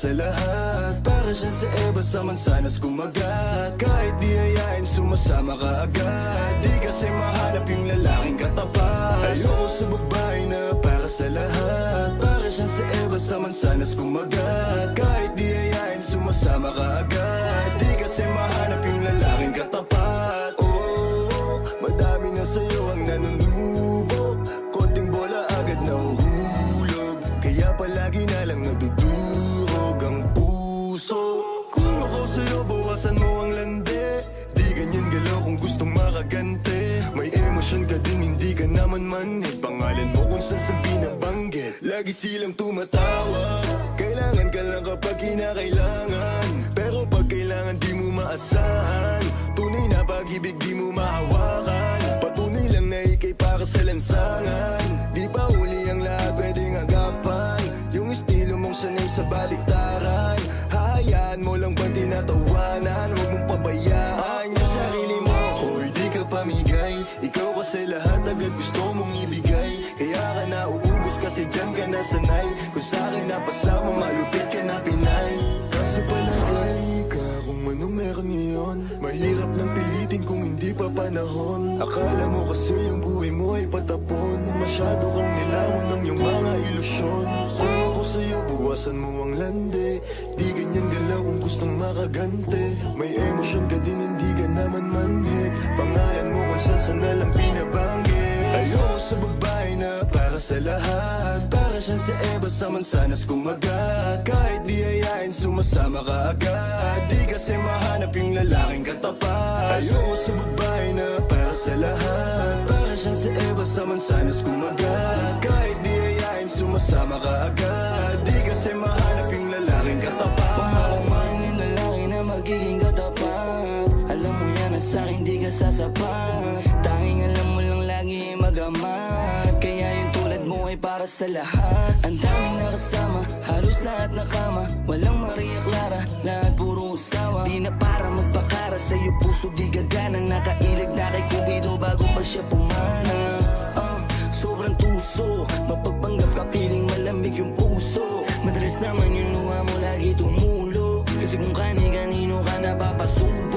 sa lahat. Para siya sa Eva sa mansanas kumagat. Kahit di ayain sumasama ka agad. Di kasi mahanap yung lalaking katapat. Ayoko sa babae na para sa lahat. Para siya sa Eva sa mansanas kumagat. Kahit di ayain sumasama ka agad. Di kasi mahanap yung lalaking katapat. Oh, madami na sa'yo ang nanunubok. Konting bola agad nahuhulog. Kaya palagi na lang nadudurog ang puso. Kung ako sa'yo, bawasan mo ang lande. Di ganyan galaw kung gustong makagante. May emosyon ka din, hindi ka naman manhid. Pangalan mo kung saan sa binabanggit. Lagi silang tumatawa. Kailangan ka lang kapag kinakailangan. Pero pag kailangan di mo maasahan. Tunay na pag-ibig di mo mahawakan. Patunay lang na ikay para sa lansangan. Di pa uli ang lahat pwedeng agapan. Yung estilo mong sanay sa baliktaran. Hahayaan mo lang bang tinatawanan. Huwag mong pabayaan yung sarili mo. Hoy, di ka pamigay. Ikaw kasi lahat agad gusto mong ibigay. Kaya ka nauubos kasi dyan ka nasanay. Kung sa'kin napasama malupit ka na Pinay. Kasi palagay ka kung ano meron ngayon. Mahirap nang pilitin kung hindi pa panahon. Akala mo kasi yung buhay mo ay patapon. Masyado kang nilawan ng iyong mga ilusyon. Kung ako sa'yo, bawasan mo ang lande. Di ganyan galaw kung gustong makagante. May emosyon ka din, hindi ka naman manhid. Pangalan mo kung saan na lang binabanggit. Ayoko sa babae na para sa lahat. Para siya sa Eva sa mansanas kumagat. Kahit di ayain sumasama ka agad. Di kasi mahanap yung lalaking katapat. Ayoko sa babae na para sa lahat. Para siya sa Eva sa mansanas kumagat. Kahit di ayain sumasama ka agad. Di kasi mahanap yung lalaking katapat. Pumalaman yung lalaki na magiging katapat. Alam mo yan na sa'kin di ka sasapat. Tanging alam mo lang lagi magamat. Kaya yung tulad mo ay para sa lahat. Ang daming nakasama, halos lahat nakama. Walang Maria Clara, lahat puro usawa. Di na para magpakara, sa'yo puso di gagana. Nakailag na kay Cupido bago pa siya pumana. Sobrang tuso, mapagpanggap ka piling malamig yung puso. Madalas naman yung luha mo lagi tumulo. Kasi kung kani-kanino ka napapasubo.